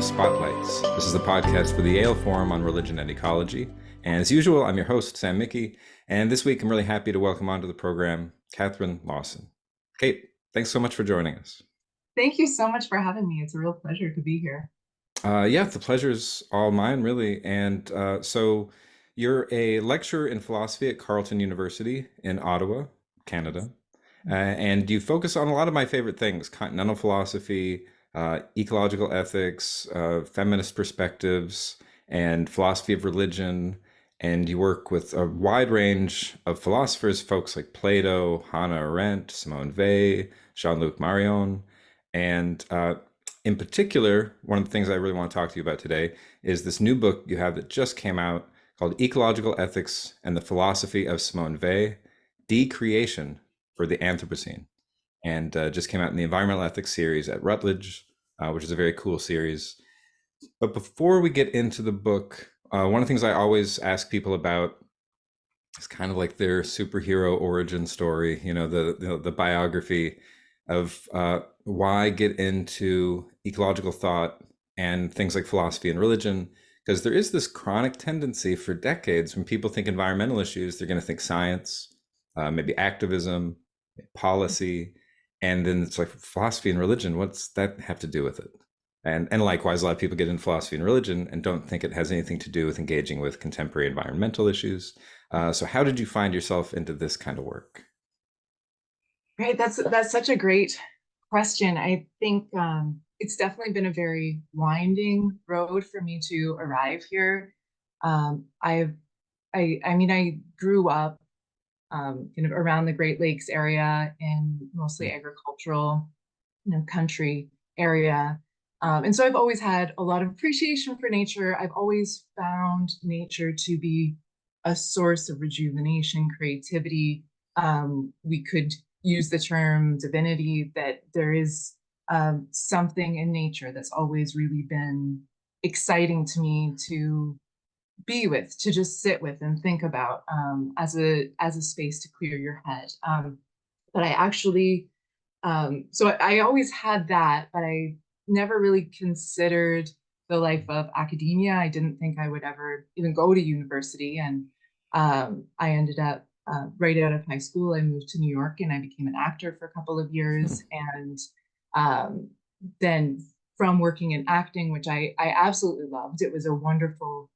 Spotlights. This is the podcast for the Yale Forum on Religion and Ecology. And as usual, I'm your host, Sam Mickey. And this week, I'm really happy to welcome onto the program Kathryn Lawson. Kate, thanks so much for joining us. Thank you so much for having me. It's a real pleasure to be here. Yeah, the pleasure's all mine, really. And so you're a lecturer in philosophy at Carleton University in Ottawa, Canada. And you focus on a lot of my favorite things: continental philosophy, ecological ethics, feminist perspectives, and philosophy of religion. And you work with a wide range of philosophers, folks like Plato, Hannah Arendt, Simone Weil, Jean-Luc Marion. And in particular, one of the things I really want to talk to you about today is this new book you have that just came out called Ecological Ethics and the Philosophy of Simone Weil, Decreation for the Anthropocene, and just came out in the Environmental Ethics series at Routledge, which is a very cool series. But before we get into the book, one of the things I always ask people about is kind of like their superhero origin story, the biography of why get into ecological thought and things like philosophy and religion, because there is this chronic tendency for decades when people think environmental issues, they're going to think science, maybe activism, policy, and then it's like philosophy and religion. What's that have to do with it? And likewise, a lot of people get into philosophy and religion and don't think it has anything to do with engaging with contemporary environmental issues. So how did you find yourself into this kind of work? Right, that's such a great question. I think it's definitely been a very winding road for me to arrive here. I grew up kind of around the Great Lakes area in mostly agricultural, country area. And so I've always had a lot of appreciation for nature. I've always found nature to be a source of rejuvenation, creativity. We could use the term divinity, that there is something in nature that's always really been exciting to me to be with, to just sit with and think about as a space to clear your head. But I actually, so I always had that, but I never really considered the life of academia. I didn't think I would ever even go to university. And I ended up right out of high school, I moved to New York and I became an actor for a couple of Hmm. years. And then from working in acting, which I absolutely loved, it was a wonderful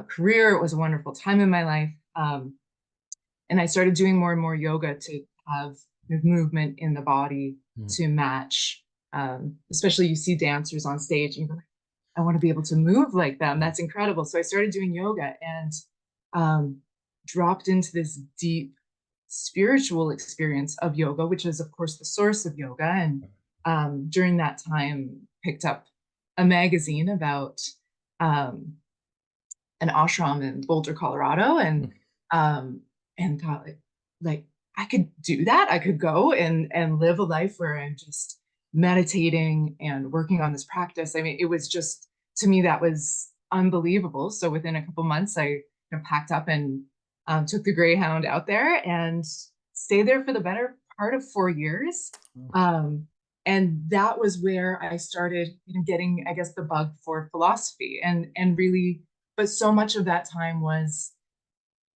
career. It was a wonderful time in my life. And I started doing more and more yoga to have movement in the body Hmm. to match. Especially you see dancers on stage and you go, I want to be able to move like them. That's incredible. So I started doing yoga and dropped into this deep spiritual experience of yoga, which is, of course, the source of yoga. And during that time, picked up a magazine about um, an ashram in Boulder, Colorado, um, and thought like I could do that. I could go and live a life where I'm just meditating and working on this practice. I mean, it was just, to me, that was unbelievable. So within a couple months, I packed up and took the Greyhound out there and stayed there for the better part of 4 years. Um, and that was where I started getting, I guess, the bug for philosophy and really, but so much of that time was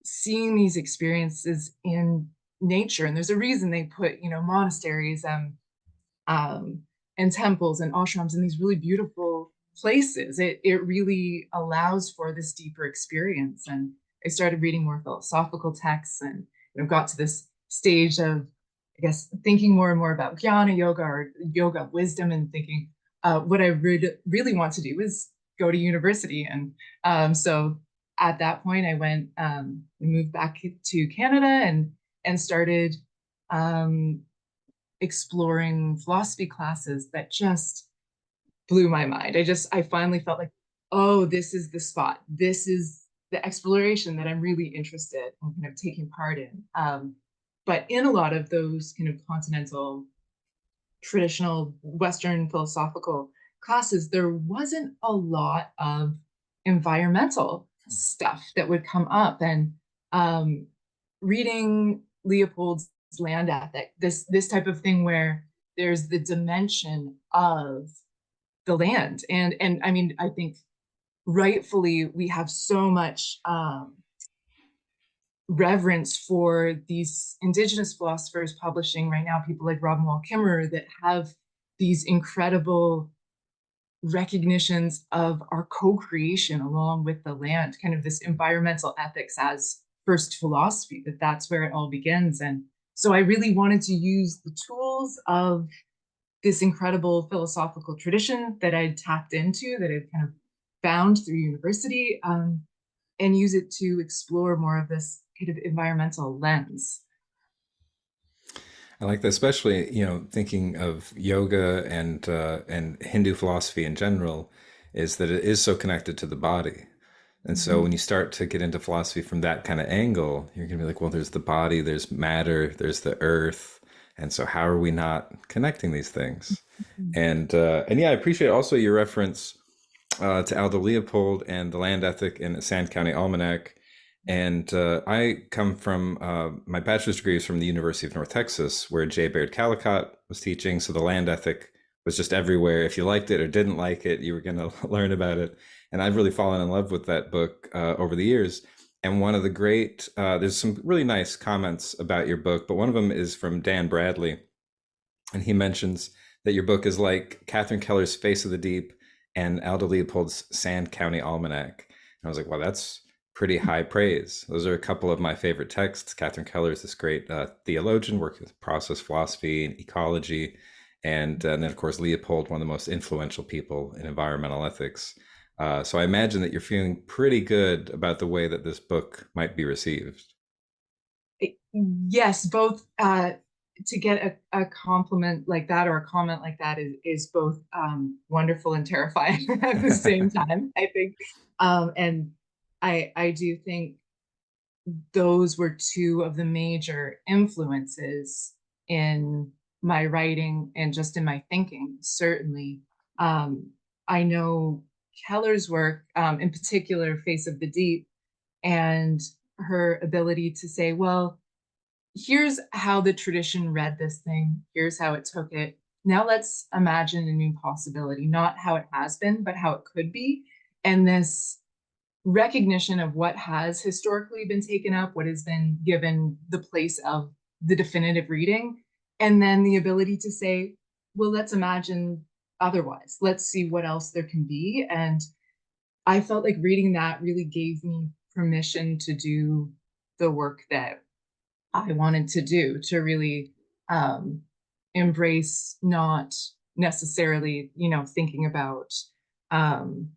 seeing these experiences in nature. And there's a reason they put, monasteries um, and temples and ashrams in these really beautiful places. It really allows for this deeper experience. And I started reading more philosophical texts and got to this stage of, I guess, thinking more and more about jnana yoga or yoga of wisdom and thinking what I really want to do is go to university. And so at that point, I moved back to Canada and started exploring philosophy classes that just blew my mind. I finally felt like, oh, this is the spot. This is the exploration that I'm really interested in kind of taking part in. But in a lot of those kind of continental, traditional Western philosophical classes, there wasn't a lot of environmental stuff that would come up. And um, reading Leopold's land ethic, this type of thing where there's the dimension of the land. And I mean, I think rightfully we have so much reverence for these indigenous philosophers publishing right now, people like Robin Wall Kimmerer, that have these incredible recognitions of our co-creation along with the land, kind of this environmental ethics as first philosophy, that that's where it all begins. And so I really wanted to use the tools of this incredible philosophical tradition that I'd tapped into, that I'd kind of found through university, and use it to explore more of this kind of environmental lens. I like that, especially, thinking of yoga and Hindu philosophy in general, is that it is so connected to the body. And so Mhm. when you start to get into philosophy from that kind of angle, you're going to be like, well, there's the body, there's matter, there's the earth. And so how are we not connecting these things? And yeah, I appreciate also your reference to Aldo Leopold and the land ethic in the Sand County Almanac. And I come from my bachelor's degree is from the University of North Texas, where J. Baird Callicott was teaching. So the land ethic was just everywhere. If you liked it or didn't like it, you were going to learn about it. And I've really fallen in love with that book over the years. And one of the great, there's some really nice comments about your book, but one of them is from Dan Bradley, and he mentions that your book is like Kathryn Keller's Face of the Deep and Aldo Leopold's Sand County Almanac. And I was like, wow, that's pretty high praise. Those are a couple of my favorite texts. Kathryn Keller is this great theologian working with process philosophy and ecology. And then, of course, Leopold, one of the most influential people in environmental ethics. So I imagine that you're feeling pretty good about the way that this book might be received. Yes, both to get a compliment like that or a comment like that is both wonderful and terrifying at the same time, I think. And I do think those were two of the major influences in my writing and just in my thinking, certainly. I know Keller's work, in particular, Face of the Deep, and her ability to say, well, here's how the tradition read this thing, here's how it took it. Now let's imagine a new possibility, not how it has been, but how it could be. And this recognition of what has historically been taken up, what has been given the place of the definitive reading, and then the ability to say, well, let's imagine otherwise. Let's see what else there can be. And I felt like reading that really gave me permission to do the work that I wanted to do, to really um, embrace not necessarily, thinking about um,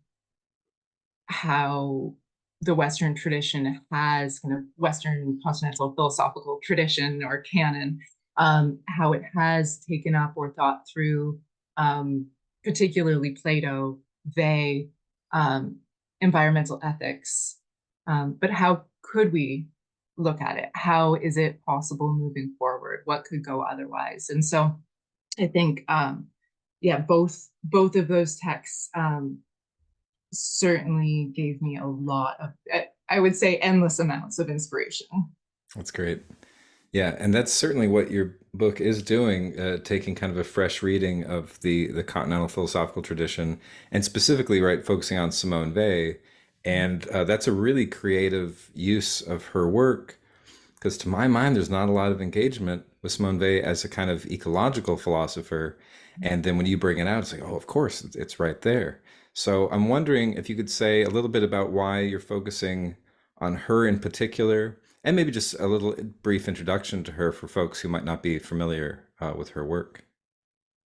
how the Western tradition has kind of Western continental philosophical tradition or canon, how it has taken up or thought through, um, particularly Plato, they, um, environmental ethics. But how could we look at it? How is it possible moving forward? What could go otherwise? And so I think, yeah, both of those texts certainly gave me a lot of, I would say, endless amounts of inspiration. That's great. Yeah, and that's certainly what your book is doing, taking kind of a fresh reading of the continental philosophical tradition, and specifically, right, focusing on Simone Weil. And that's a really creative use of her work, because to my mind, there's not a lot of engagement with Simone Weil as a kind of ecological philosopher. And then when you bring it out, it's like, oh, of course, it's right there. So I'm wondering if you could say a little bit about why you're focusing on her in particular, and maybe just a little brief introduction to her for folks who might not be familiar with her work.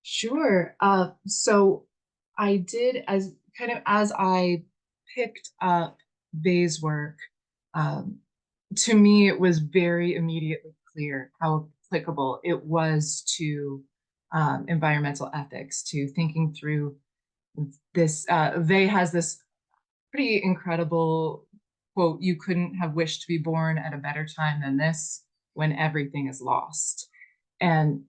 Sure. So I did, as I picked up Bay's work, um, to me it was very immediately clear how applicable it was to environmental ethics, to thinking through this. Bay has this pretty incredible quote: "You couldn't have wished to be born at a better time than this, when everything is lost." And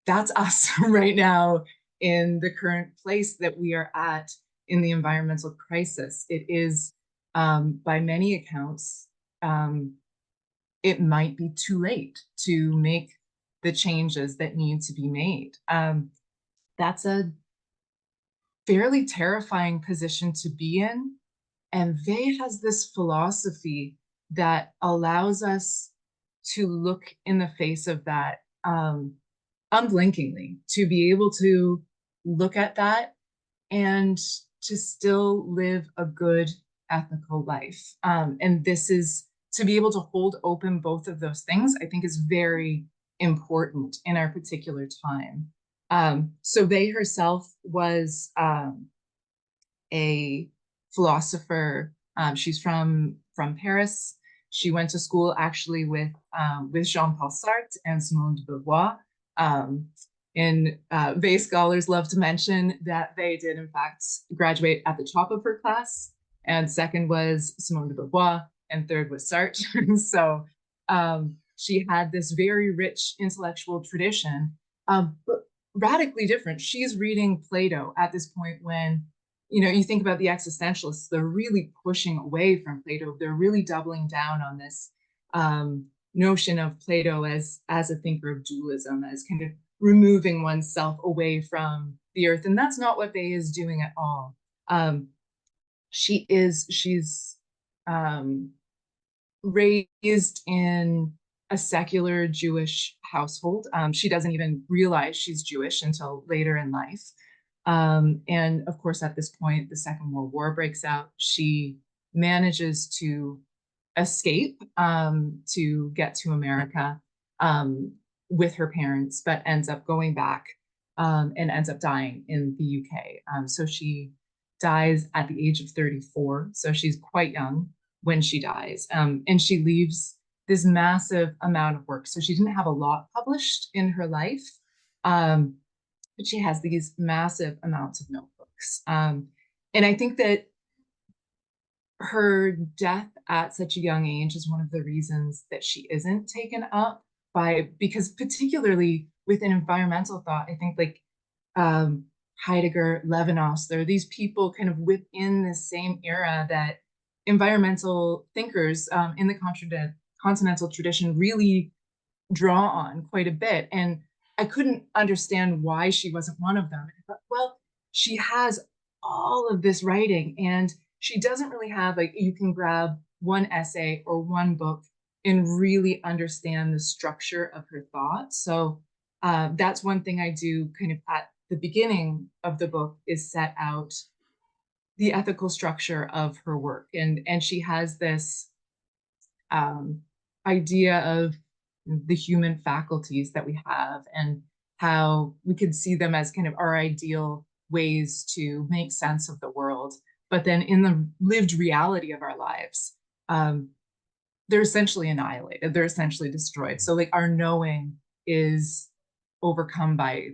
that's us right now in the current place that we are at in the environmental crisis. It is, by many accounts, um, it might be too late to make the changes that need to be made. That's a fairly terrifying position to be in. And Weil has this philosophy that allows us to look in the face of that unblinkingly, to be able to look at that and to still live a good ethical life. And this is to be able to hold open both of those things, I think is very important in our particular time. So Weil herself was a philosopher. She's from Paris. She went to school actually with Jean-Paul Sartre and Simone de Beauvoir. Um, and Weil scholars love to mention that they did, in fact, graduate at the top of her class. And second was Simone de Beauvoir, and third was Sartre. So she had this very rich intellectual tradition, but radically different. She's reading Plato at this point when, you know, you think about the existentialists, they're really pushing away from Plato. They're really doubling down on this notion of Plato as a thinker of dualism, as kind of removing oneself away from the earth. And that's not what Bay is doing at all. She's raised in a secular Jewish household. She doesn't even realize she's Jewish until later in life. And of course, at this point, the Second World War breaks out. She manages to escape to get to America with her parents, but ends up going back and ends up dying in the UK. So she dies at the age of 34. So she's quite young when she dies. And she leaves this massive amount of work. So she didn't have a lot published in her life. But she has these massive amounts of notebooks. And I think that her death at such a young age is one of the reasons that she isn't taken up by, because particularly within environmental thought, I think like Heidegger, Levinas, there are these people kind of within the same era that environmental thinkers in the continental tradition really draw on quite a bit. And I couldn't understand why she wasn't one of them. But well, she has all of this writing, and she doesn't really have like you can grab one essay or one book and really understand the structure of her thought. So that's one thing I do kind of at the beginning of the book is set out the ethical structure of her work, and she has this idea of the human faculties that we have and how we could see them as kind of our ideal ways to make sense of the world. But then in the lived reality of our lives, they're essentially annihilated, they're essentially destroyed. So, like, our knowing is overcome by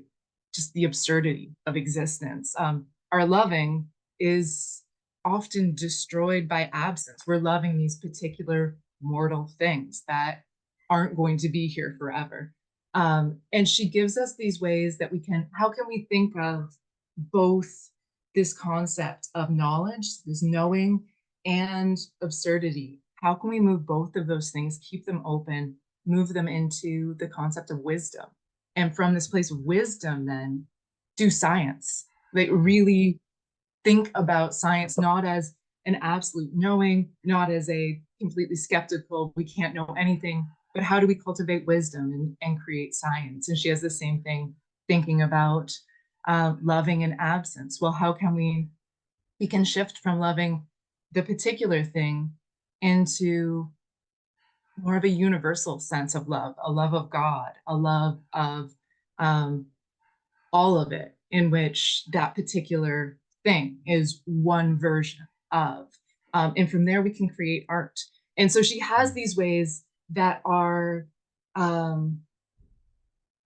just the absurdity of existence. Our loving is often destroyed by absence. We're loving these particular mortal things that aren't going to be here forever. And she gives us these ways that we can, how can we think of both this concept of knowledge, this knowing, and absurdity? How can we move both of those things, keep them open, move them into the concept of wisdom? And from this place of wisdom, then do science. Like, really think about science not as an absolute knowing, not as a completely skeptical, we can't know anything, but how do we cultivate wisdom and create science? And she has the same thing thinking about loving and absence. Well, how can we can shift from loving the particular thing into more of a universal sense of love, a love of God, a love of um, all of it, in which that particular thing is one version of. And from there, we can create art. And so she has these ways that are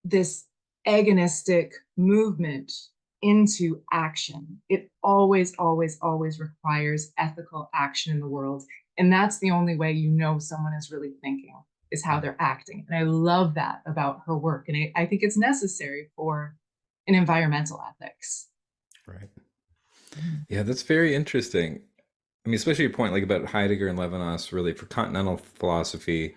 this agonistic movement into action. It always, always, always requires ethical action in the world. And that's the only way you know someone is really thinking, is how they're acting. And I love that about her work. And I think it's necessary for an environmental ethics. Right. Yeah, that's very interesting. I mean, especially your point like about Heidegger and Levinas, really for continental philosophy.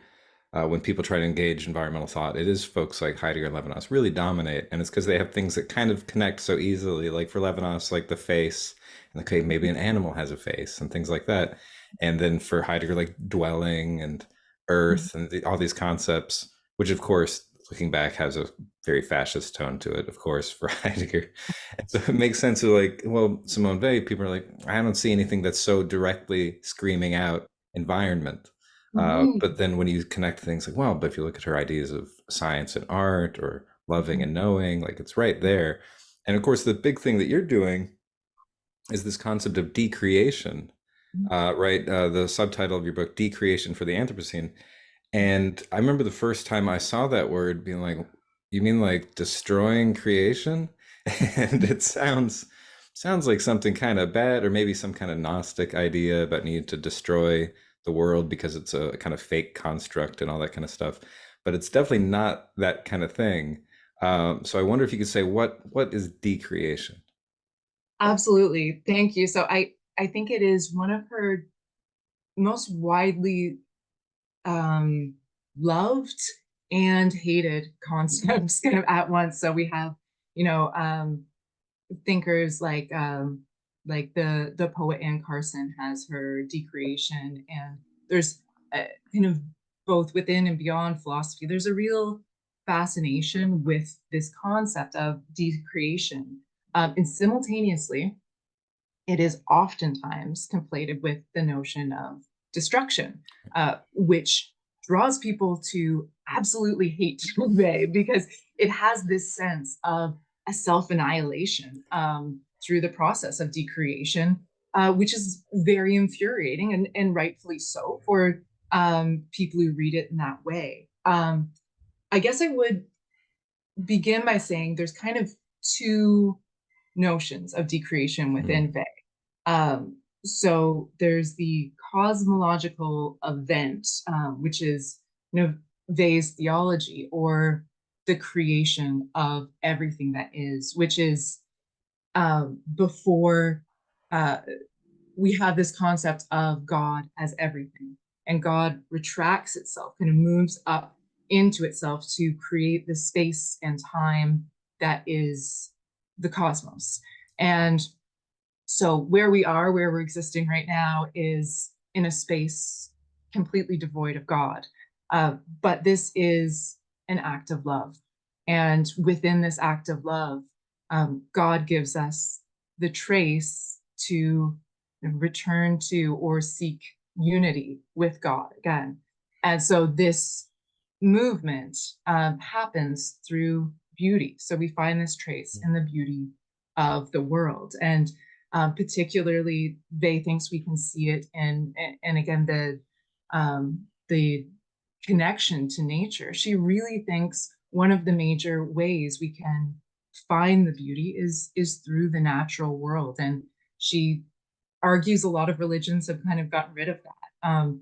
when people try to engage environmental thought, it is folks like Heidegger and Levinas really dominate, and it's because they have things that kind of connect so easily. Like for Levinas, like the face, and okay, maybe an animal has a face, and things like that. And then for Heidegger, like dwelling and earth, and all these concepts, which of course, looking back, has a very fascist tone to it. Of course, for Heidegger, and so it makes sense of like, well, Simone Weil. People are like, I don't see anything that's so directly screaming out environment. Mhm. But then when you connect things like, well, but if you look at her ideas of science and art or loving and knowing, like it's right there. And of course, the big thing that you're doing is this concept of decreation, right? The subtitle of your book, Decreation for the Anthropocene. And I remember the first time I saw that word being like, you mean like destroying creation? And it sounds like something kind of bad, or maybe some kind of Gnostic idea about needing to destroy the world because it's a kind of fake construct and all that kind of stuff. But it's definitely not that kind of thing. So I wonder if you could say what is decreation? Absolutely. Thank you. So I think it is one of her most widely um, loved and hated concepts kind of at once. So we have, you know, thinkers like the poet Anne Carson has her decreation, and there's kind of both within and beyond philosophy. There's a real fascination with this concept of decreation, and simultaneously it is oftentimes conflated with the notion of destruction, which draws people to absolutely hate Bay because it has this sense of a self annihilation through the process of decreation, which is very infuriating and rightfully so for people who read it in that way. I guess I would begin by saying there's kind of two notions of decreation Mm, within Faye. So there's the cosmological event, which is, you know, Vay's theology, or the creation of everything that is, which is before uh, we have this concept of God as everything, and God retracts itself, kind of moves up into itself to create the space and time that is the cosmos. And so where we are, where we're existing right now, is in a space completely devoid of God. But this is an act of love. And within this act of love, God gives us the trace to return to or seek unity with God again. And so this movement happens through beauty. So we find this trace in the beauty of the world. And particularly, Vay thinks we can see it in, and again, the connection to nature. She really thinks one of the major ways we can find the beauty is through the natural world, and she argues a lot of religions have kind of gotten rid of that,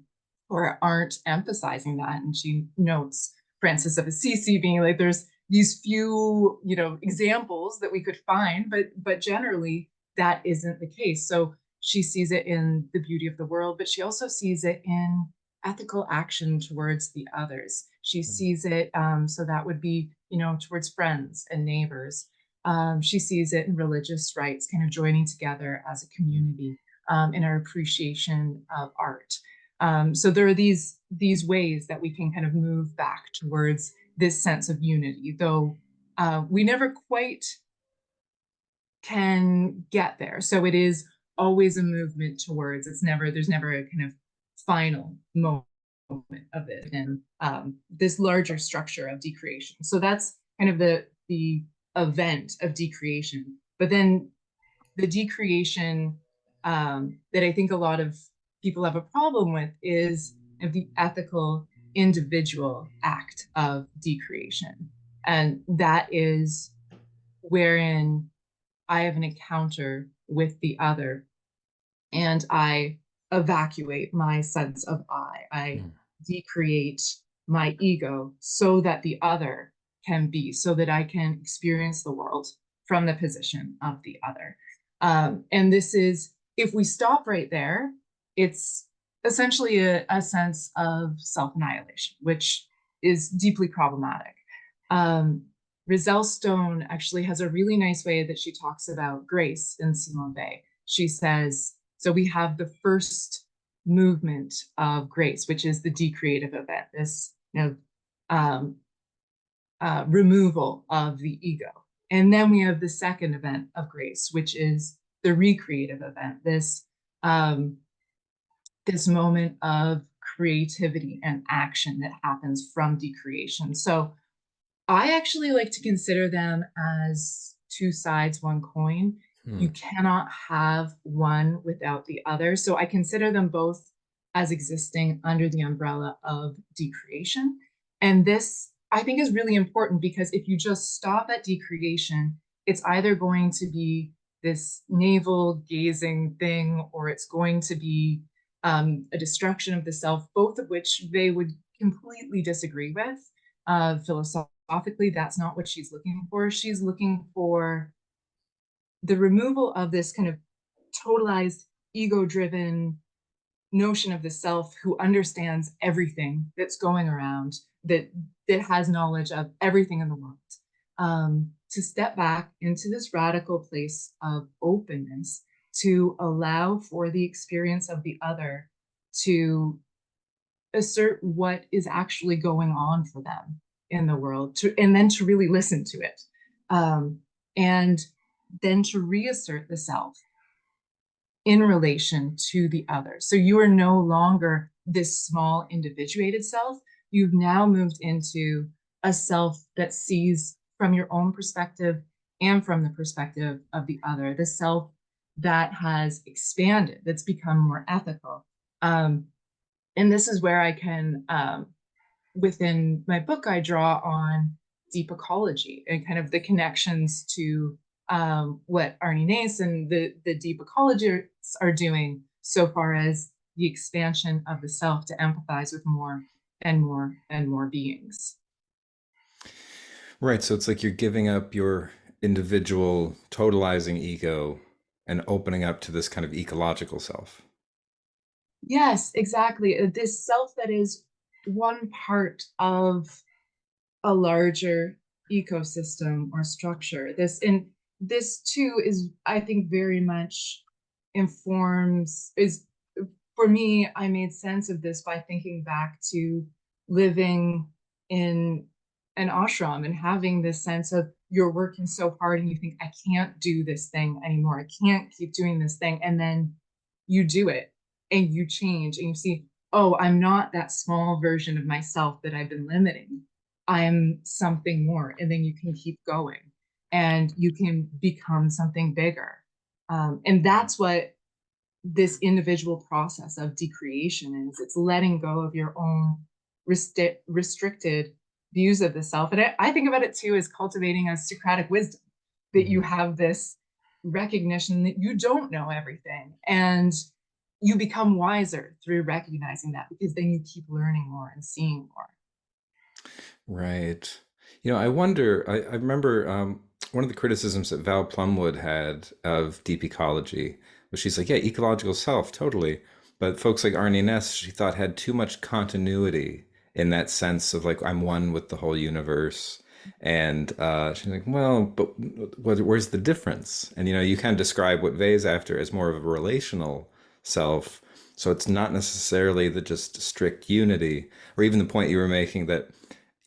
or aren't emphasizing that. And she notes Francis of Assisi being like, there's these few, examples that we could find, but generally that isn't the case. So she sees it in the beauty of the world, but she also sees it in ethical action towards the others. She sees it, so that would be, towards friends and neighbors. She sees it in religious rites, kind of joining together as a community, in our appreciation of art. So there are these ways that we can kind of move back towards this sense of unity, though we never quite can get there. So it is always a movement towards. There's never a kind of final moment of it, and this larger structure of decreation. So that's kind of the event of decreation. But then the decreation that I think a lot of people have a problem with is the ethical individual act of decreation. And that is wherein I have an encounter with the other and I evacuate my sense of I. I mm, decreate my ego so that the other can be, so that I can experience the world from the position of the other. And this is, if we stop right there, it's essentially a sense of self-annihilation, which is deeply problematic. Um, Roselle Stone actually has a really nice way that she talks about grace in Simone. She says, so we have the first movement of grace, which is the decreative event, this um, removal of the ego. And then we have the second event of grace, which is the recreative event, um, this moment of creativity and action that happens from decreation. So I actually like to consider them as two sides, one coin. Hmm. You cannot have one without the other. So I consider them both as existing under the umbrella of decreation. And this, I think, is really important because if you just stop at decreation, it's either going to be this navel gazing thing or it's going to be a destruction of the self, both of which they would completely disagree with philosophically. That's not what she's looking for. She's looking for the removal of this kind of totalized, ego driven notion of the self who understands everything that's going around, that has knowledge of everything in the world. To step back into this radical place of openness, to allow for the experience of the other to assert what is actually going on for them in the world, and then to really listen to it, and then to reassert the self in relation to the other. So you are no longer this small individuated self. You've now moved into a self that sees from your own perspective and from the perspective of the other, the self that has expanded, that's become more ethical. And this is where I can, within my book, I draw on deep ecology and kind of the connections to what Arnie Nace and the deep ecologists are doing so far as the expansion of the self to empathize with more and more and more beings. Right. So it's like you're giving up your individual totalizing ego and opening up to this kind of ecological self. Yes, exactly. This self that is one part of a larger ecosystem or structure. This too is, I think, very much informs is for me, I made sense of this by thinking back to living in an ashram and having this sense of you're working so hard and you think, I can't do this thing anymore. I can't keep doing this thing. And then you do it and you change and you see, oh, I'm not that small version of myself that I've been limiting. I'm something more. And then you can keep going and you can become something bigger. And that's what this individual process of decreation is. It's letting go of your own restricted views of the self. And I think about it too as cultivating a Socratic wisdom, that you Mhm. have this recognition that you don't know everything. And you become wiser through recognizing that because then you keep learning more and seeing more. Right. I wonder, I remember one of the criticisms that Val Plumwood had of deep ecology was she's like, yeah, ecological self, totally. But folks like Arnie Ness, she thought had too much continuity in that sense of like, I'm one with the whole universe. And she's like, well, but where's the difference? And you kind of describe what Vay's after as more of a relational self. So it's not necessarily the just strict unity, or even the point you were making that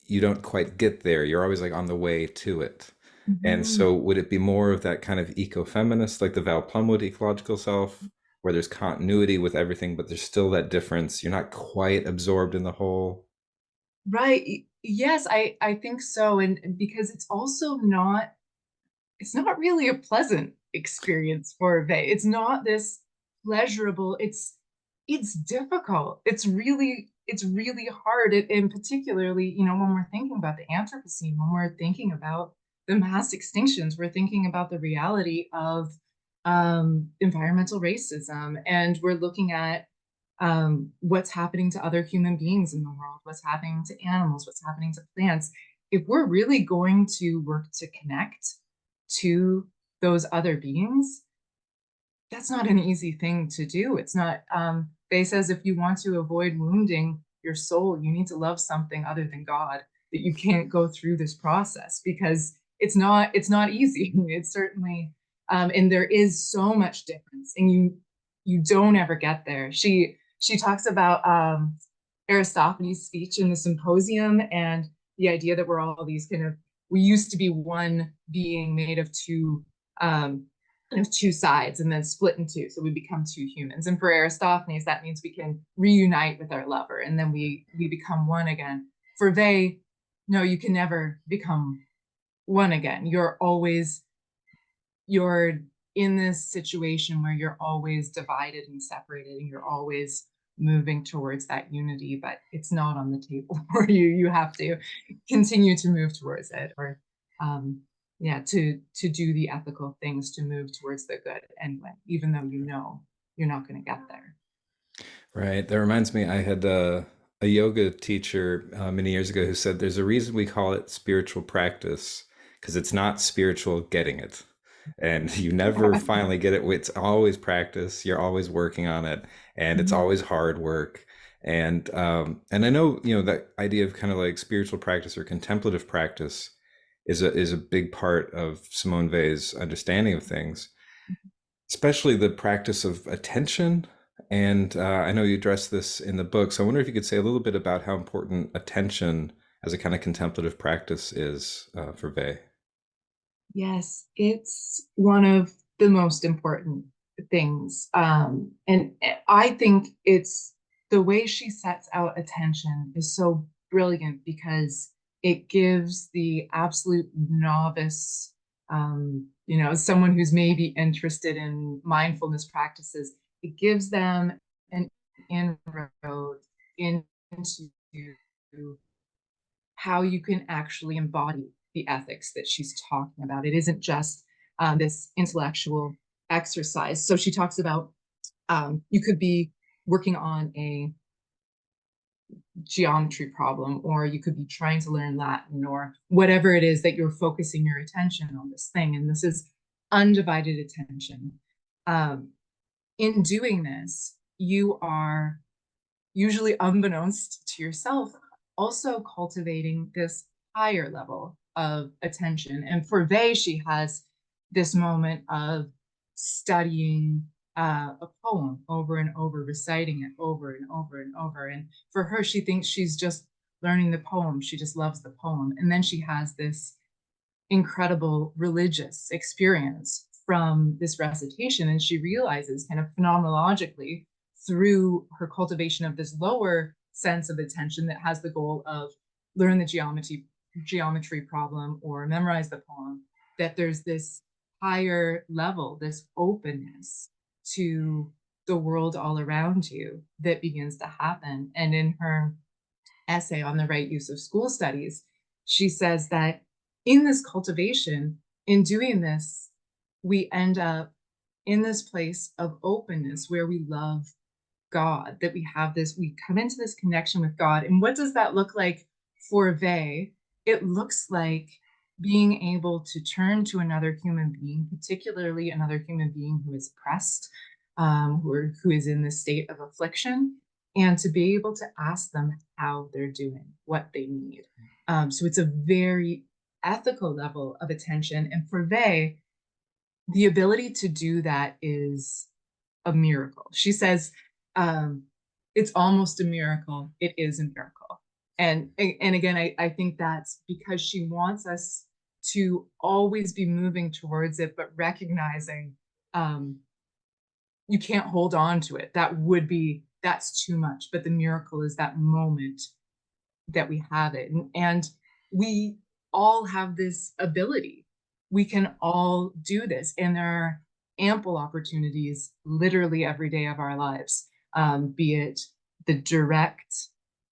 you don't quite get there. You're always like on the way to it. And Mhm. so would it be more of that kind of eco-feminist, like the Val Plumwood ecological self, where there's continuity with everything, but there's still that difference? You're not quite absorbed in the whole. Right. Yes, I think so. And because it's not really a pleasant experience for Vey. It's not this pleasurable. It's difficult. It's really hard. And particularly, when we're thinking about the Anthropocene, when we're thinking about the mass extinctions, we're thinking about the reality of environmental racism, and we're looking at what's happening to other human beings in the world, what's happening to animals, what's happening to plants. If we're really going to work to connect to those other beings, that's not an easy thing to do. It's not, Faye says if you want to avoid wounding your soul, you need to love something other than God, that you can't go through this process because it's not easy. It's certainly and there is so much difference, and you don't ever get there. She talks about Aristophanes' speech in the Symposium and the idea that we're all these kind of we used to be one being made of um, two sides and then split in two, so we become two humans. And for Aristophanes, that means we can reunite with our lover, and then we become one again. For they, no, you can never become one again. You're in this situation where you're always divided and separated, and you're always moving towards that unity, but it's not on the table for you. You have to continue to move towards it, or um, yeah, to do the ethical things to move towards the good anyway, even though you know you're not going to get there. Right. That reminds me, I had a yoga teacher many years ago who said there's a reason we call it spiritual practice because it's not spiritual getting it. And you never finally get it. It's always practice. You're always working on it, and it's Mhm. always hard work. And I know, that idea of kind of like spiritual practice or contemplative practice is a big part of Simone Weil's understanding of things, especially the practice of attention. And I know you address this in the book, so I wonder if you could say a little bit about how important attention as a kind of contemplative practice is for Weil. Yes, it's one of the most important things. And I think it's the way she sets out attention is so brilliant because it gives the absolute novice, someone who's maybe interested in mindfulness practices, it gives them an inroad into how you can actually embody the ethics that she's talking about. It isn't just this intellectual exercise. So she talks about you could be working on a geometry problem, or you could be trying to learn Latin, or whatever it is that you're focusing your attention on this thing. And this is undivided attention. Um, in doing this, you are usually unbeknownst to yourself, also cultivating this higher level of attention. And for Vey, she has this moment of studying a poem over and over, reciting it over and over and over. And for her, she thinks she's just learning the poem. She just loves the poem. And then she has this incredible religious experience from this recitation. And she realizes kind of phenomenologically through her cultivation of this lower sense of attention that has the goal of learn the geometry problem or memorize the poem, that there's this higher level, this openness to the world all around you that begins to happen. And in her essay on the right use of school studies, she says that in this cultivation, in doing this, we end up in this place of openness where we love God, that we have this, we come into this connection with God. And what does that look like for Vey? It looks like being able to turn to another human being, particularly another human being who is oppressed, who is in this state of affliction, and to be able to ask them how they're doing, what they need. So it's a very ethical level of attention. And for Vey, the ability to do that is a miracle. She says, um, it's almost a miracle. It is a miracle. And again, I think that's because she wants us to always be moving towards it, but recognizing um, you can't hold on to it. That's too much. But the miracle is that moment that we have it. And we all have this ability. We can all do this. And there are ample opportunities literally every day of our lives, be it the direct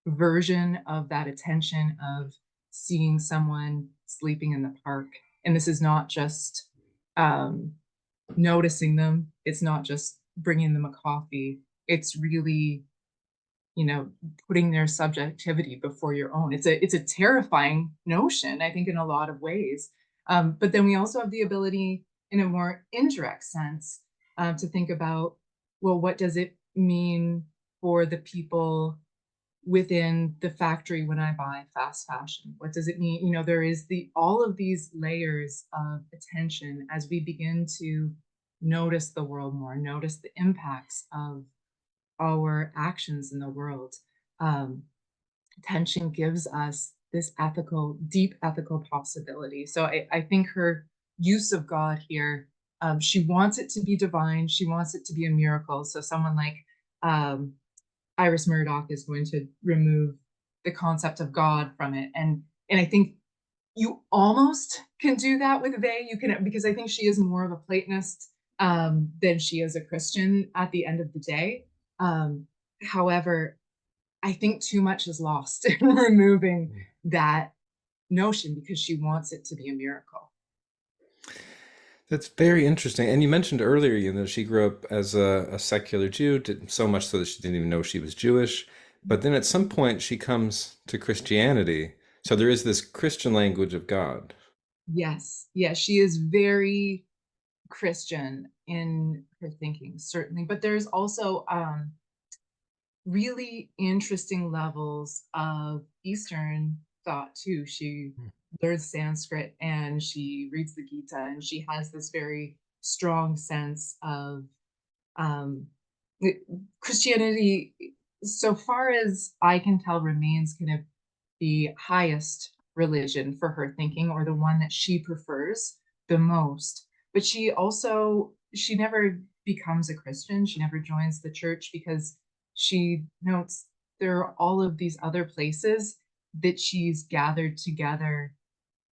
version of that attention of seeing someone sleeping in the park. And this is not just um, noticing them, it's not just bringing them a coffee, it's really putting their subjectivity before your own. It's a terrifying notion, I think, in a lot of ways. But then we also have the ability, in a more indirect sense, to think about, well, what does it mean for the people within the factory when I buy fast fashion? What does it mean? You know, there is all of these layers of attention as we begin to notice the world more, notice the impacts of our actions in the world. Um, Attention gives us this deep ethical possibility. So I think her use of God here, she wants it to be divine. She wants it to be a miracle. So someone like um, Iris Murdoch is going to remove the concept of God from it. And I think you almost can do that with Vey. You can, because I think she is more of a Platonist than she is a Christian at the end of the day. However, I think too much is lost in removing that notion because she wants it to be a miracle. That's very interesting. And you mentioned earlier, she grew up as a secular Jew, did so much so that she didn't even know she was Jewish. But then at some point, she comes to Christianity. So there is this Christian language of God. Yes, yes, she is very Christian in her thinking, certainly. But there's also really interesting levels of Eastern thought too. She learns Sanskrit and she reads the Gita, and she has this very strong sense of um, Christianity, so far as I can tell, remains kind of the highest religion for her thinking, or the one that she prefers the most. But she never becomes a Christian. She never joins the church because she notes there are all of these other places that she's gathered together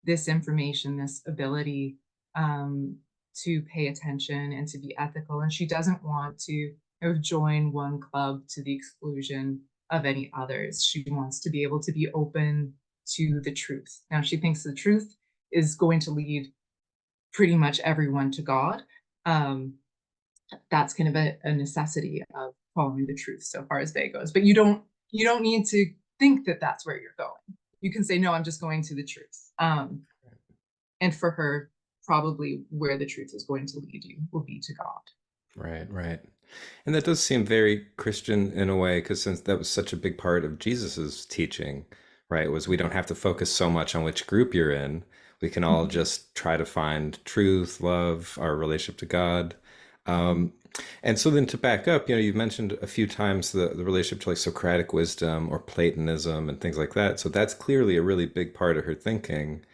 this information, this ability um, to pay attention and to be ethical. And she doesn't want to join one club to the exclusion of any others. She wants to be able to be open to the truth. Now, she thinks the truth is going to lead pretty much everyone to God. Um, that's kind of a necessity of following the truth so far as Vey goes. But you don't need to think that that's where you're going. You can say, no, I'm just going to the truth. And for her, probably where the truth is going to lead you will be to God. Right, right. And that does seem very Christian in a way, because since that was such a big part of Jesus's teaching, right, was we don't have to focus so much on which group you're in. We can all just try to find truth, love, our relationship to God. Um, and so then to back up, you've mentioned a few times the relationship to like Socratic wisdom or Platonism and things like that. So that's clearly a really big part of her thinking.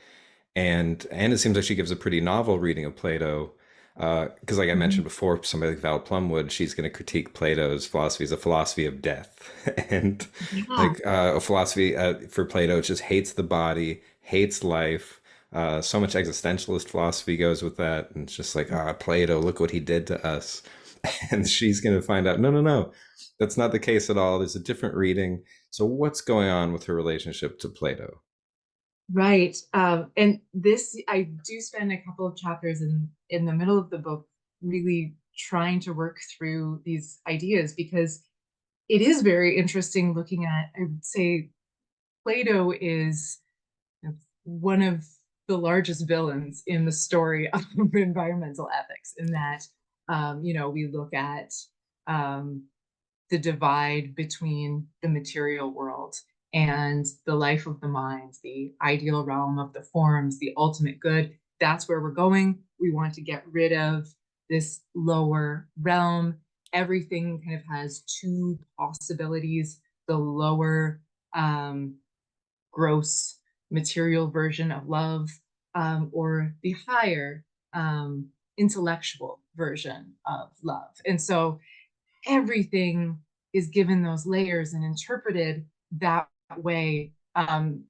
And it seems like she gives a pretty novel reading of Plato. Because, like I mentioned Mhm. before, somebody like Val Plumwood, she's going to critique Plato's philosophy as a philosophy of death, and Yeah, like a philosophy for Plato, it just hates the body, hates life. So much existentialist philosophy goes with that, and it's just like, Plato, look what he did to us. And she's going to find out, no, no, no, that's not the case at all. There's a different reading. So, what's going on with her relationship to Plato? right. And this, I do spend a couple of chapters in the middle of the book really trying to work through these ideas because it is very interesting looking at, I would say, Plato is one of the largest villains in the story of environmental ethics, in that, we look at um, the divide between the material world and the life of the mind, the ideal realm of the forms, the ultimate good. That's where we're going. We want to get rid of this lower realm. Everything kind of has two possibilities: the lower gross material version of love, or the higher intellectual version of love. And so everything is given those layers and interpreted that way, and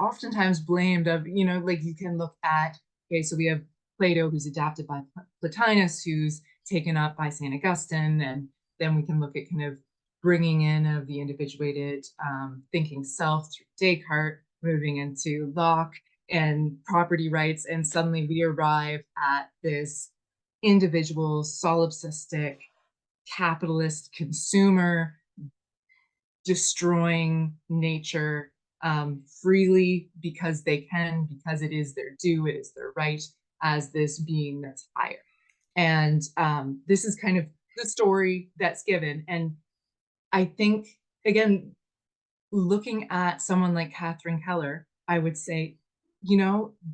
oftentimes blamed of, like you can look at, okay, so we have Plato, who's adapted by Plotinus, who's taken up by St. Augustine, and then we can look at kind of bringing in of the individuated thinking self through Descartes, moving into Locke and property rights, and suddenly we arrive at this individual solipsistic capitalist consumer destroying nature freely because they can, because it is their due, it is their right, as this being that's higher. And this is kind of the story that's given. And I think, again, looking at someone like Kathryn Keller, I would say,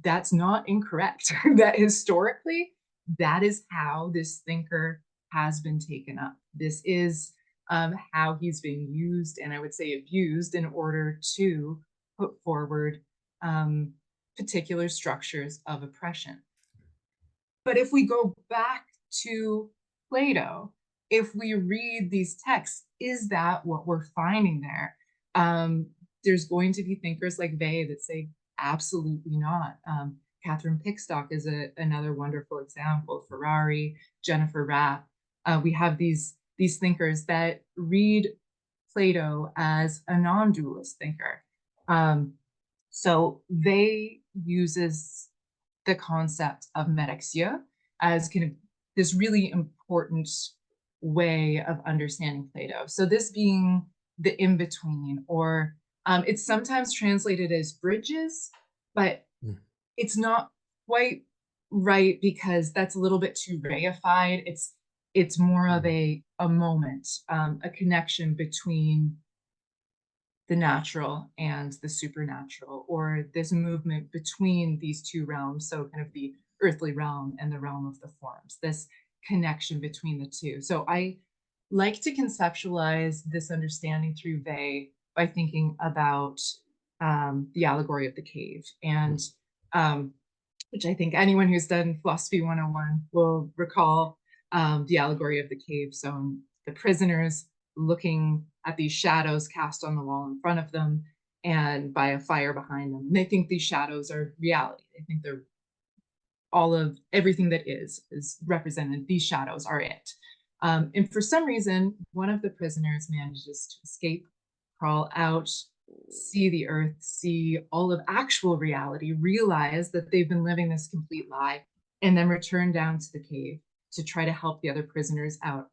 that's not incorrect. That historically, that is how this thinker has been taken up. This is how he's being used, and I would say abused, in order to put forward um, particular structures of oppression. But if we go back to Plato, if we read these texts, is that what we're finding there? Um, there's going to be thinkers like Weil that say absolutely not. Catherine Pickstock is another wonderful example. Ferrari, Jennifer Rapp. We have these thinkers that read Plato as a non-dualist thinker. Um, so they uses the concept of metexia as kind of this really important way of understanding Plato. So this being the in-between, or it's sometimes translated as bridges, but Mm. it's not quite right because that's a little bit too reified. It's more of Mm. a moment, a connection between the natural and the supernatural, or this movement between these two realms. So, kind of the earthly realm and the realm of the forms, this connection between the two. So, I like to conceptualize this understanding through Vey by thinking about the allegory of the cave. And um, which I think anyone who's done Philosophy 101 will recall, the allegory of the cave. So the prisoners looking at these shadows cast on the wall in front of them and by a fire behind them. And they think these shadows are reality. They think they're all of everything that is represented. These shadows are it. And for some reason, one of the prisoners manages to escape, crawl out, see the earth, see all of actual reality, realize that they've been living this complete lie, and then return down to the cave to try to help the other prisoners out.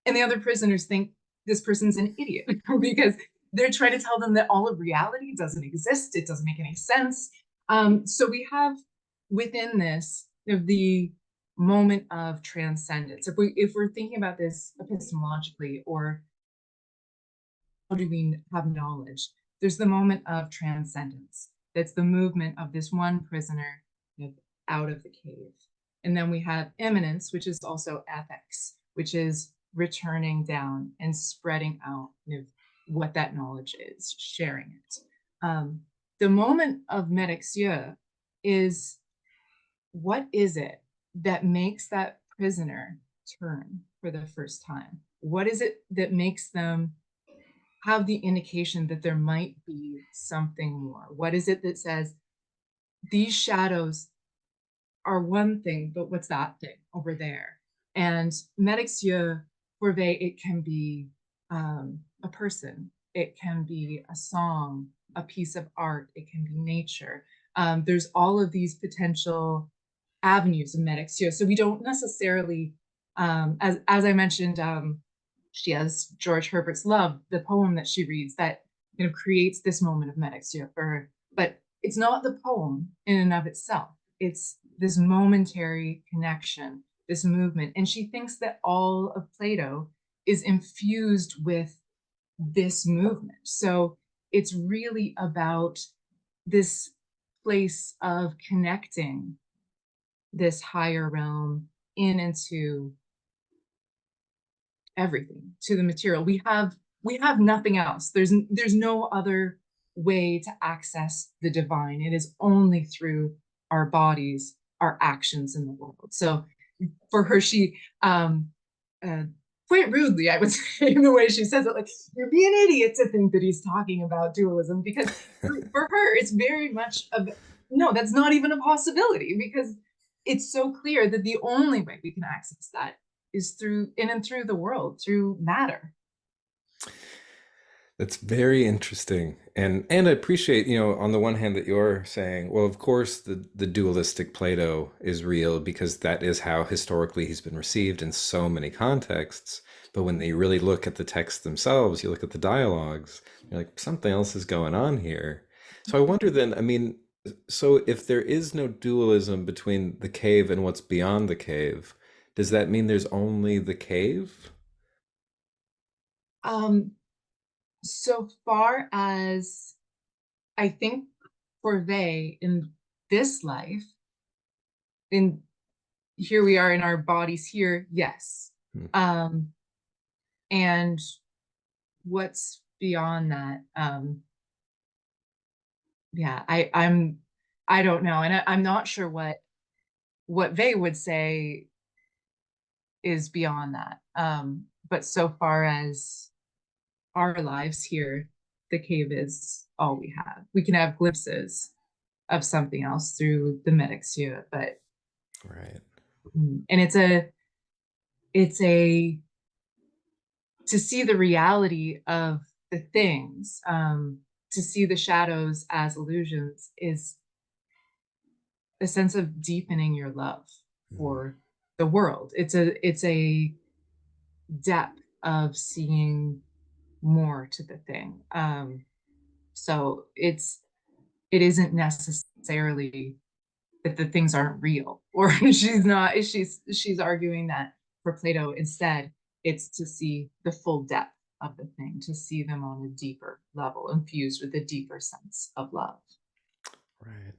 And the other prisoners think this person's an idiot because they're trying to tell them that all of reality doesn't exist. It doesn't make any sense. So we have within this the moment of transcendence. If we're thinking about this epistemologically, or how do we have knowledge? There's the moment of transcendence. That's the movement of this one prisoner out of the cave. And then we have immanence, which is also ethics, which is returning down and spreading out what that knowledge is, sharing it. The moment of metexia is, what is it that makes that prisoner turn for the first time? What is it that makes them have the indication that there might be something more? What is it that says these shadows are one thing, but what's that thing over there? And metexia for Vey, it can be a person, it can be a song, a piece of art, it can be nature. There's all of these potential avenues of metexia. So we don't necessarily, as I mentioned, she has George Herbert's Love, the poem that she reads that creates this moment of metexia for her. But it's not the poem in and of itself. It's this momentary connection, this movement. And she thinks that all of Plato is infused with this movement. So it's really about this place of connecting this higher realm in into everything, to the material. We have nothing else. There's no other way to access the divine. It is only through our bodies, our actions in the world. So for her, she quite rudely, I would say, in the way she says it, like, you're being an idiot to think that he's talking about dualism, because for her, it's very much of, no, that's not even a possibility, because it's so clear that the only way we can access that is through in and through the world, through matter. That's very interesting. And I appreciate, on the one hand that you're saying, well, of course the dualistic Plato is real because that is how historically he's been received in so many contexts. But when you really look at the texts themselves, you look at the dialogues, you're like, something else is going on here. So I wonder then, I mean, so if there is no dualism between the cave and what's beyond the cave, does that mean there's only the cave? So far as I think for they in this life, in here we are in our bodies here, yes. Hmm. Um, and what's beyond that? Yeah, I don't know, and I'm not sure what they would say is beyond that. But so far as our lives here, the cave is all we have. We can have glimpses of something else through the metaxia, but Right. and it's a to see the reality of the things, to see the shadows as illusions is a sense of deepening your love Mhm. for the world. It's a depth of seeing more to the thing. So it isn't necessarily that the things aren't real, or she's arguing that for Plato instead it's to see the full depth of the thing, to see them on a deeper level, infused with a deeper sense of love. Right.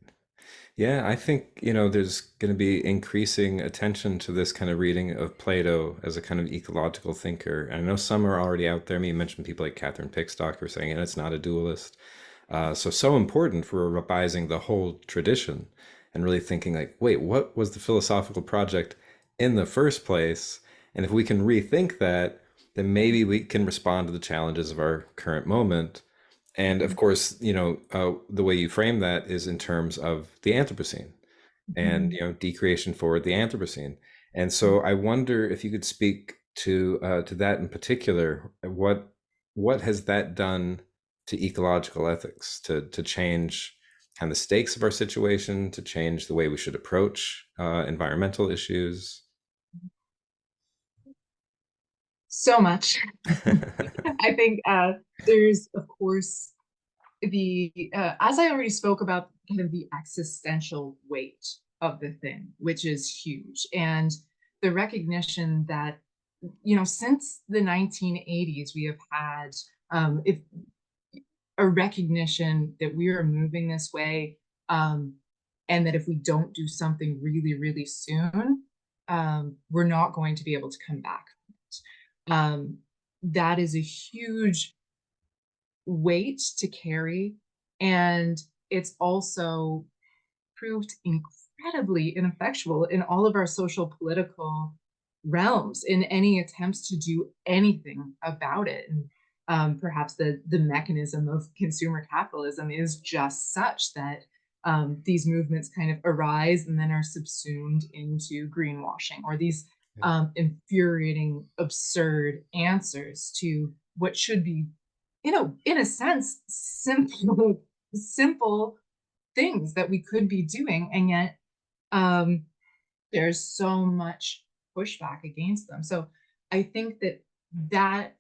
Yeah, I think, there's going to be increasing attention to this kind of reading of Plato as a kind of ecological thinker. And I know some are already out there. I mean, you mentioned people like Kathryn Pickstock who are saying, it's not a dualist. So important for revising the whole tradition and really thinking like, wait, what was the philosophical project in the first place? And if we can rethink that, then maybe we can respond to the challenges of our current moment. And of course, the way you frame that is in terms of the Anthropocene and Mhm. decreation for the Anthropocene. And so I wonder if you could speak to that in particular. What has that done to ecological ethics to change kind of the stakes of our situation, to change the way we should approach environmental issues? So much. I think there's, of course, the as I already spoke about, kind of the existential weight of the thing, which is huge, and the recognition that since the 1980s we have had if a recognition that we are moving this way, um, and that if we don't do something really, really soon, we're not going to be able to come back from it. That is a huge weight to carry. And it's also proved incredibly ineffectual in all of our social political realms in any attempts to do anything about it. And perhaps the mechanism of consumer capitalism is just such that these movements kind of arise and then are subsumed into greenwashing, or these Yeah. infuriating, absurd answers to what should be, in a sense, simple things that we could be doing, and yet um, there's so much pushback against them. So I think that that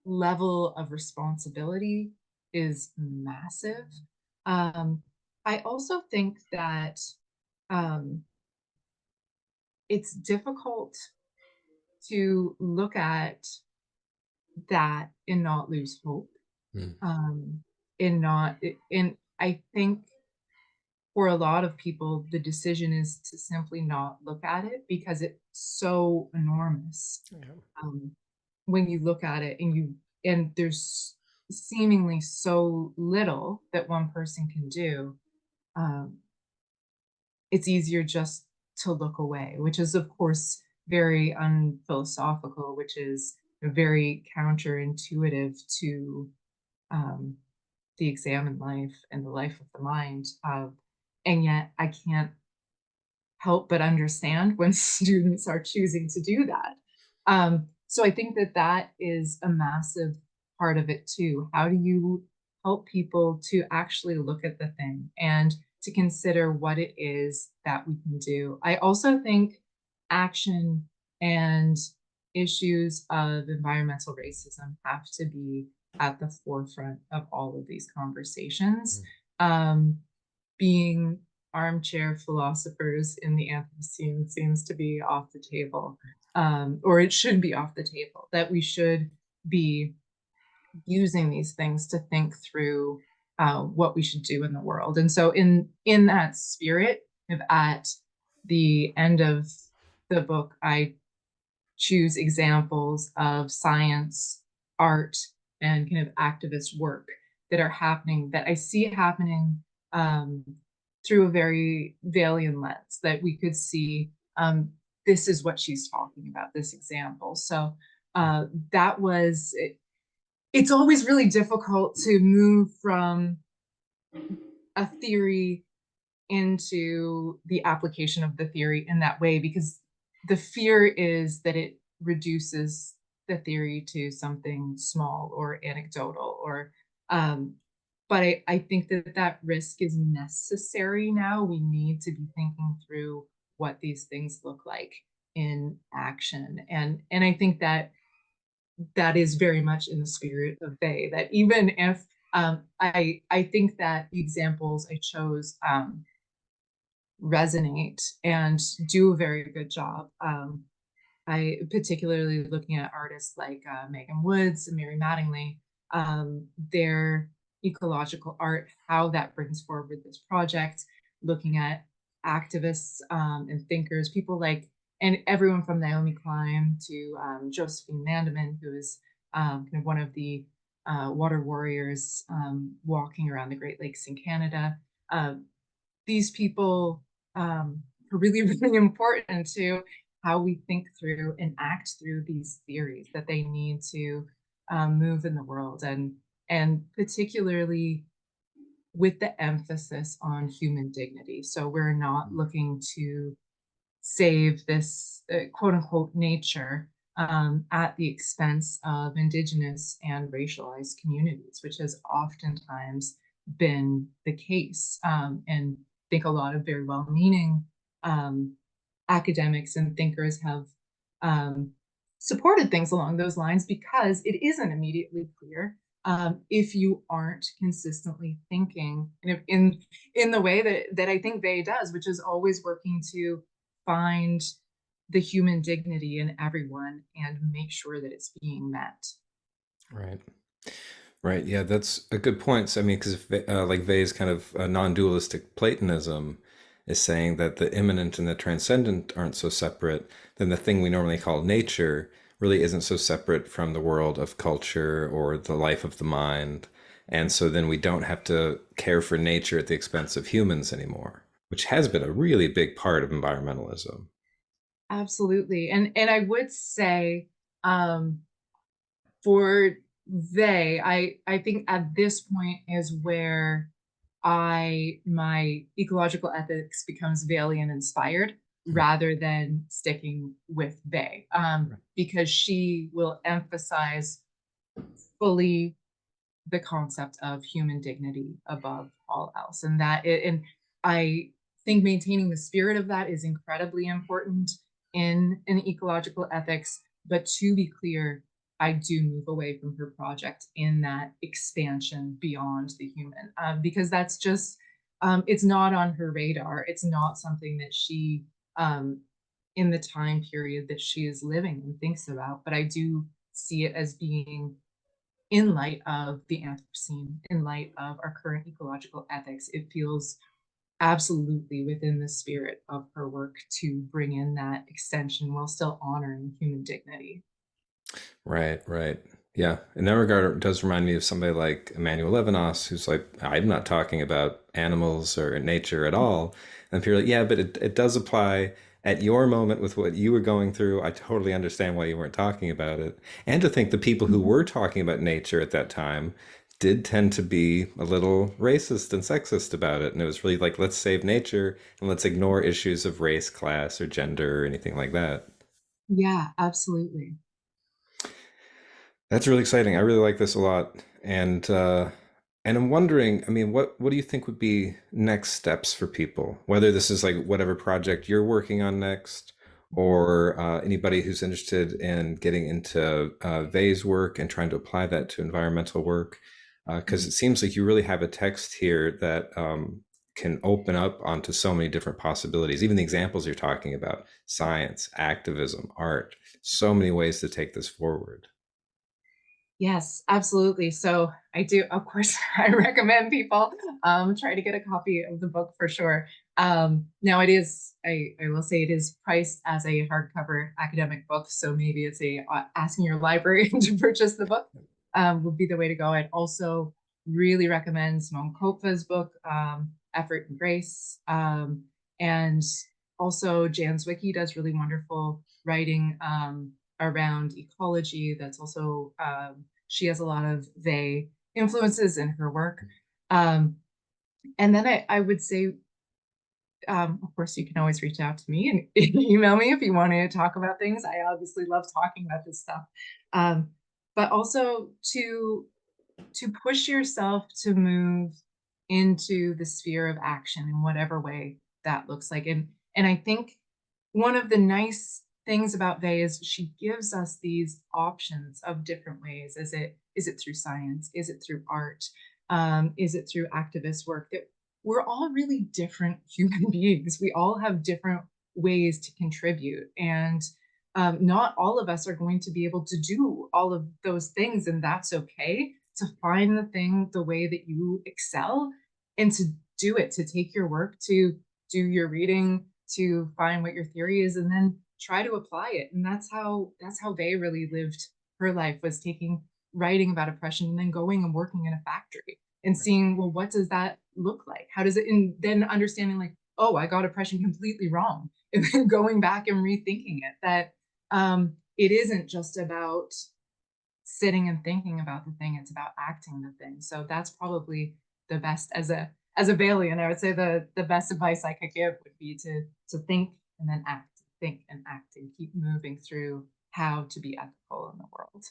level of responsibility is massive. Um, I also think that um, it's difficult to look at that and not lose hope. Mm. Um, and not, and I think for a lot of people, the decision is to simply not look at it because it's so enormous. Yeah. Um, when you look at it and there's seemingly so little that one person can do, um, it's easier just to look away, which is, of course, very unphilosophical, which is very counterintuitive to um, the examined life and the life of the mind. And yet, I can't help but understand when students are choosing to do that. So I think that that is a massive part of it too. How do you help people to actually look at the thing and to consider what it is that we can do? I also think action and issues of environmental racism have to be at the forefront of all of these conversations. Mm. Um, Being armchair philosophers in the Anthropocene seems to be off the table, or it should be off the table, that we should be using these things to think through what we should do in the world. And so, in that spirit, if at the end of the book, I choose examples of science, art, and kind of activist work that are happening, that I see happening um, through a very Valian lens, that we could see this is what she's talking about, this example. So that was, it's always really difficult to move from a theory into the application of the theory in that way, because the fear is that it reduces the theory to something small or anecdotal, or but I think that that risk is necessary now. We need to be thinking through what these things look like in action, and I think that that is very much in the spirit of Bay. That even if I think that the examples I chose resonate and do a very good job. I particularly looking at artists like Megan Woods and Mary Mattingly, their ecological art, how that brings forward this project, looking at activists and thinkers, people like, and everyone from Naomi Klein to Josephine Mandelman, who is kind of one of the water warriors walking around the Great Lakes in Canada. These people are really, really important to how we think through and act through these theories that they need to move in the world, and particularly with the emphasis on human dignity. So we're not looking to save this quote unquote nature at the expense of indigenous and racialized communities, which has oftentimes been the case. And I think a lot of very well meaning academics and thinkers have um, supported things along those lines, because it isn't immediately clear if you aren't consistently thinking in the way that I think Bay does, which is always working to find the human dignity in everyone and make sure that it's being met. Right. Right. Yeah, that's a good point. So, I mean, because like We's kind of non-dualistic Platonism is saying that the immanent and the transcendent aren't so separate, then the thing we normally call nature really isn't so separate from the world of culture or the life of the mind. And so then we don't have to care for nature at the expense of humans anymore, which has been a really big part of environmentalism. Absolutely. And I would say um, for I think at this point is where my ecological ethics becomes Valiant inspired Mm. rather than sticking with they, because she will emphasize fully the concept of human dignity above all else, and and I think maintaining the spirit of that is incredibly important in an ecological ethics. But to be clear, I do move away from her project in that expansion beyond the human, because that's just it's not on her radar. It's not something that she um, in the time period that she is living and thinks about. But I do see it as being, in light of the Anthropocene, in light of our current ecological ethics, it feels absolutely within the spirit of her work to bring in that extension while still honoring human dignity. Right, right. Yeah. In that regard, it does remind me of somebody like Emmanuel Levinas, who's like, I'm not talking about animals or nature at all. And people are like, yeah, but it does apply at your moment with what you were going through. I totally understand why you weren't talking about it. And to think the people who were talking about nature at that time did tend to be a little racist and sexist about it. And it was really like, let's save nature and let's ignore issues of race, class, or gender or anything like that. Yeah, absolutely. That's really exciting. I really like this a lot. And I'm wondering, I mean, what do you think would be next steps for people? Whether this is like whatever project you're working on next, or anybody who's interested in getting into Vey's work and trying to apply that to environmental work. Because it seems like you really have a text here that can open up onto so many different possibilities. Even the examples you're talking about, science, activism, art, so many ways to take this forward. Yes, absolutely. So I do, of course, I recommend people try to get a copy of the book for sure. Now it is, I will say it is priced as a hardcover academic book, so maybe it's a asking your library to purchase the book would be the way to go. I'd also really recommend Simone book, Effort and Grace, and also Jan Zwicky does really wonderful writing around ecology. That's also she has a lot of they influences in her work. Um, and then I would say, of course, you can always reach out to me and email me if you want to talk about things. I obviously love talking about this stuff. Um, but also to push yourself to move into the sphere of action in whatever way that looks like. And I think one of the nice things about Vey is she gives us these options of different ways. Is it through science? Is it through art? Is it through activist work? That we're all really different human beings. We all have different ways to contribute, and not all of us are going to be able to do all of those things, and that's okay. To find the thing the way that you excel and to do it, to take your work, to do your reading, to find what your theory is, and then try to apply it. And that's how Vey really lived her life, was taking writing about oppression and then going and working in a factory and seeing, well, what does that look like? How does it, and then understanding like, oh, I got oppression completely wrong. And then going back and rethinking it, that it isn't just about sitting and thinking about the thing, it's about acting the thing. So that's probably the best, as a Valiant, I would say the best advice I could give would be to think and then act, think and act, and keep moving through how to be ethical in the world.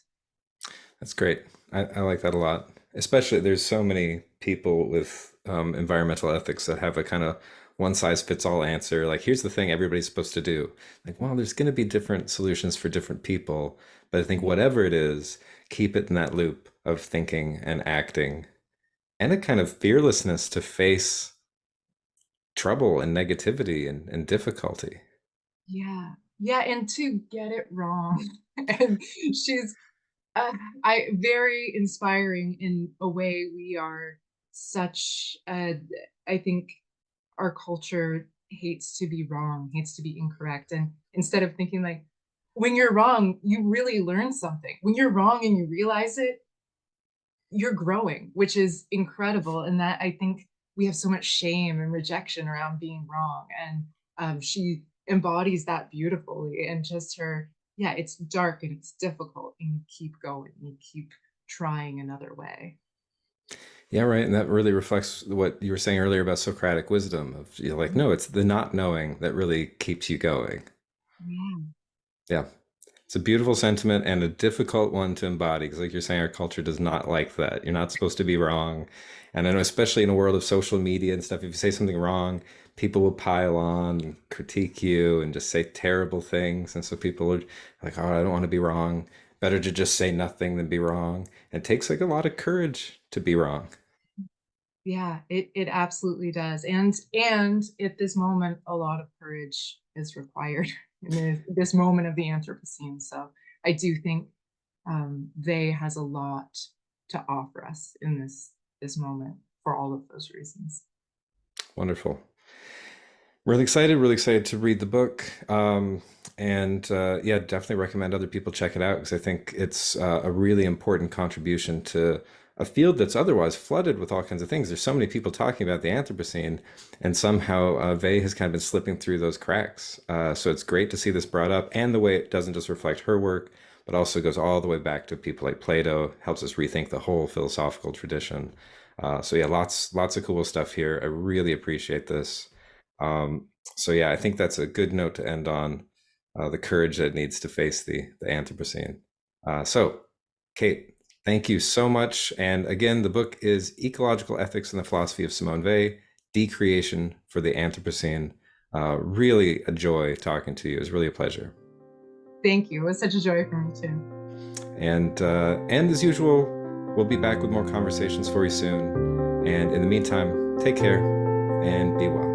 That's great. I like that a lot. Especially there's so many people with environmental ethics that have a kind of one size fits all answer. Like, here's the thing everybody's supposed to do. Like, well, there's going to be different solutions for different people. But I think whatever it is, keep it in that loop of thinking and acting and a kind of fearlessness to face trouble and negativity and difficulty. Yeah, yeah, and to get it wrong. And she's uh, I very inspiring in a way. We are such I think our culture hates to be wrong, hates to be incorrect. And instead of thinking like, when you're wrong, you really learn something. When you're wrong and you realize it, you're growing, which is incredible. And that, I think, we have so much shame and rejection around being wrong. And she embodies that beautifully. And just her, yeah, it's dark and it's difficult, and you keep going, you keep trying another way. Yeah, right. And that really reflects what you were saying earlier about Socratic wisdom of you're like, no, it's the not knowing that really keeps you going. Yeah. Yeah. It's a beautiful sentiment and a difficult one to embody because, like you're saying, our culture does not like that. You're not supposed to be wrong. And I know, especially in a world of social media and stuff, if you say something wrong, people will pile on and critique you and just say terrible things. And so people are like, oh, I don't want to be wrong. Better to just say nothing than be wrong. And it takes like a lot of courage to be wrong. Yeah, it absolutely does. And at this moment, a lot of courage is required in this moment of the Anthropocene. So I do think they has a lot to offer us in this moment for all of those reasons. Wonderful. Really excited to read the book. And yeah, definitely recommend other people check it out because I think it's a really important contribution to a field that's otherwise flooded with all kinds of things. There's so many people talking about the Anthropocene, and somehow Vey has kind of been slipping through those cracks. So it's great to see this brought up, and the way it doesn't just reflect her work, but also goes all the way back to people like Plato, helps us rethink the whole philosophical tradition. So yeah, lots of cool stuff here. I really appreciate this. So yeah, I think that's a good note to end on, the courage that needs to face the Anthropocene. So, Kate, thank you so much. And again, the book is Ecological Ethics and the Philosophy of Simone Weil, Decreation for the Anthropocene. Really a joy talking to you. It was really a pleasure. Thank you. It was such a joy for me too. And as usual, we'll be back with more conversations for you soon. And in the meantime, take care and be well.